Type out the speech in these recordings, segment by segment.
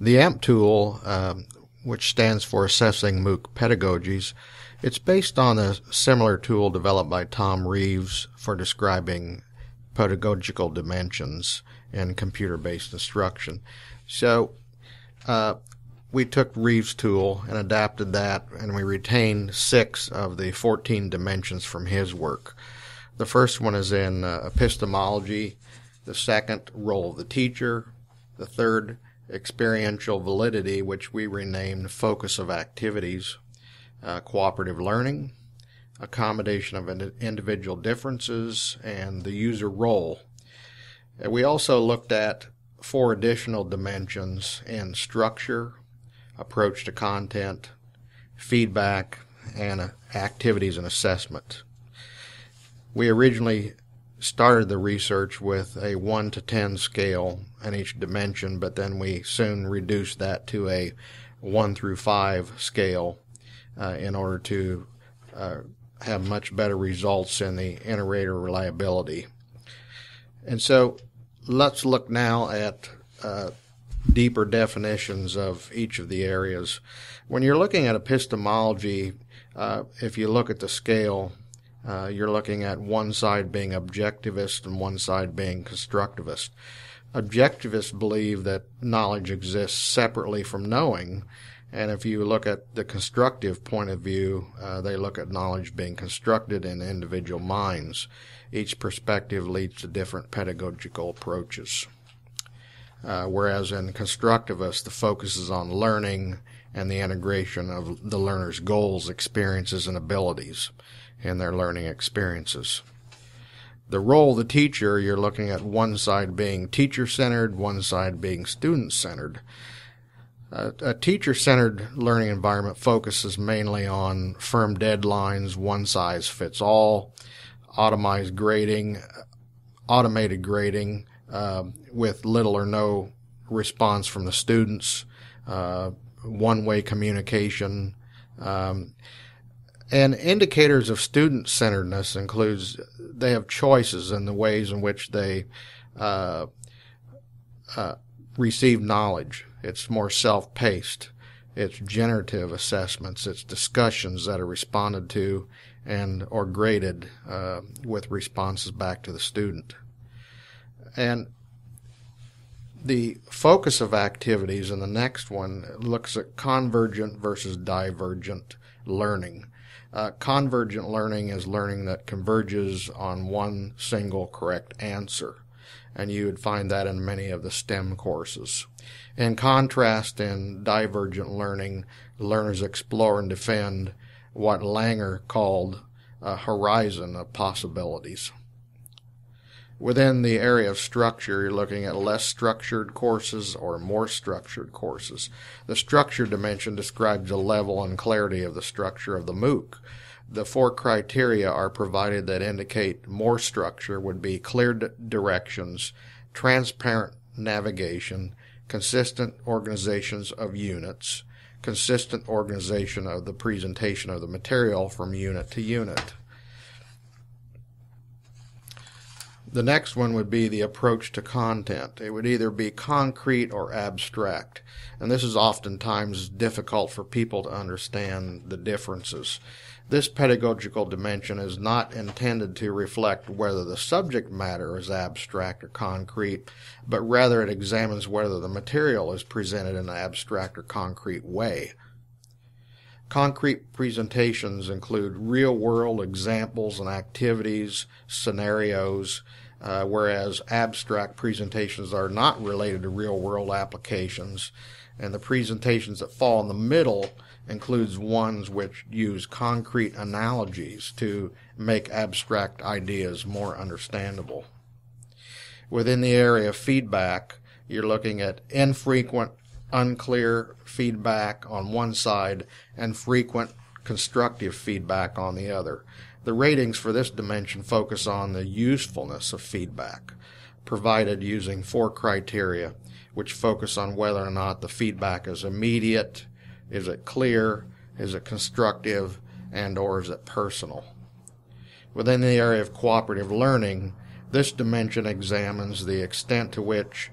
The AMP tool, which stands for Assessing MOOC Pedagogies, it's based on a similar tool developed by Tom Reeves for describing pedagogical dimensions in computer-based instruction. So we took Reeves' tool and adapted that, and we retained 6 of the 14 dimensions from his work. The first one is in epistemology, the second, role of the teacher, the third, experiential validity, which we renamed focus of activities, cooperative learning, accommodation of individual differences, and the user role. We also looked at 4 additional dimensions in structure, approach to content, feedback, and activities and assessment. We originally started the research with a 1 to 10 scale in each dimension, but then we soon reduced that to a 1 through 5 scale in order to have much better results in the iterator reliability. And so let's look now at deeper definitions of each of the areas. When you're looking at epistemology, if you look at the scale, you're looking at one side being objectivist and one side being constructivist. Objectivists believe that knowledge exists separately from knowing, and if you look at the constructive point of view, they look at knowledge being constructed in individual minds. Each perspective leads to different pedagogical approaches. Whereas in constructivists, the focus is on learning and the integration of the learner's goals, experiences, and abilities in their learning experiences. The role of the teacher, you're looking at one side being teacher-centered, one side being student-centered. A teacher-centered learning environment focuses mainly on firm deadlines, one-size-fits-all, automated grading with little or no response from the students, one-way communication. And indicators of student-centeredness includes they have choices in the ways in which they receive knowledge. It's more self-paced. It's generative assessments. It's discussions that are responded to and or graded with responses back to the student. And the focus of activities in the next one looks at convergent versus divergent learning. Convergent learning is learning that converges on one single correct answer, and you would find that in many of the STEM courses. In contrast, in divergent learning, learners explore and defend what Langer called a horizon of possibilities. Within the area of structure, you're looking at less structured courses or more structured courses. The structure dimension describes the level and clarity of the structure of the MOOC. The 4 criteria are provided that indicate more structure would be clear directions, transparent navigation, consistent organizations of units, consistent organization of the presentation of the material from unit to unit. The next one would be the approach to content. It would either be concrete or abstract, and this is oftentimes difficult for people to understand the differences. This pedagogical dimension is not intended to reflect whether the subject matter is abstract or concrete, but rather it examines whether the material is presented in an abstract or concrete way. Concrete presentations include real-world examples and activities, scenarios, whereas abstract presentations are not related to real-world applications, and the presentations that fall in the middle includes ones which use concrete analogies to make abstract ideas more understandable. Within the area of feedback, you're looking at infrequent, unclear feedback on one side and frequent constructive feedback on the other. The ratings for this dimension focus on the usefulness of feedback, provided using 4 criteria, which focus on whether or not the feedback is immediate, is it clear, is it constructive, and or is it personal. Within the area of cooperative learning, this dimension examines the extent to which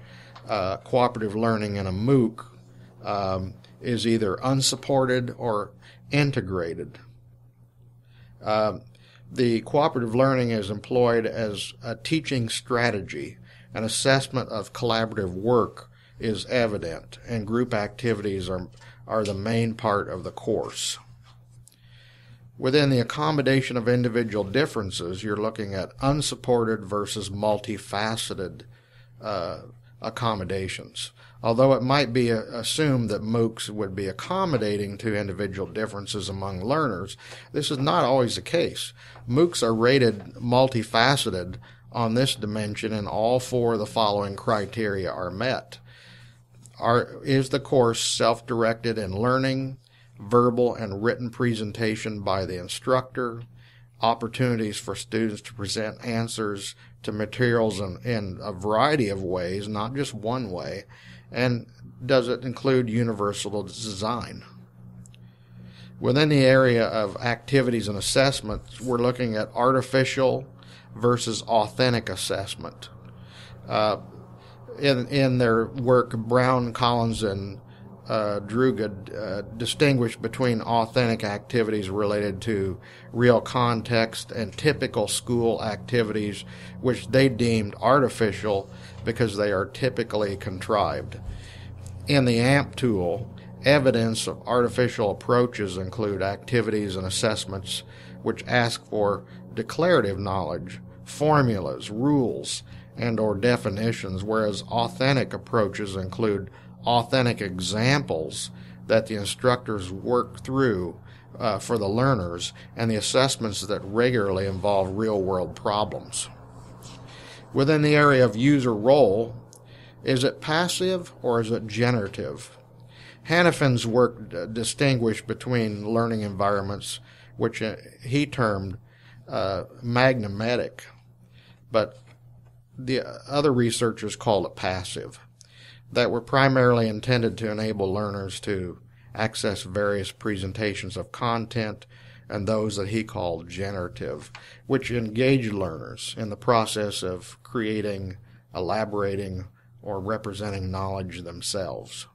cooperative learning in a MOOC is either unsupported or integrated. The cooperative learning is employed as a teaching strategy. An assessment of collaborative work is evident, and group activities are the main part of the course. Within the accommodation of individual differences, you're looking at unsupported versus multifaceted accommodations. Although it might be assumed that MOOCs would be accommodating to individual differences among learners, this is not always the case. MOOCs are rated multifaceted on this dimension, and all four of the following criteria are met. Is the course self-directed in learning, verbal and written presentation by the instructor, opportunities for students to present answers to materials in a variety of ways, not just one way, and does it include universal design? Within the area of activities and assessments, we're looking at artificial versus authentic assessment. In their work, Brown, Collins, and Drugad distinguish between authentic activities related to real context and typical school activities, which they deemed artificial because they are typically contrived. In the AMP tool, evidence of artificial approaches include activities and assessments which ask for declarative knowledge, formulas, rules, and/or definitions, whereas authentic approaches include authentic examples that the instructors work through for the learners, and the assessments that regularly involve real-world problems. Within the area of user role, is it passive or is it generative? Hannafin's work distinguished between learning environments, which he termed magnetic, but the other researchers called it passive, that were primarily intended to enable learners to access various presentations of content, and those that he called generative, which engage learners in the process of creating, elaborating, or representing knowledge themselves.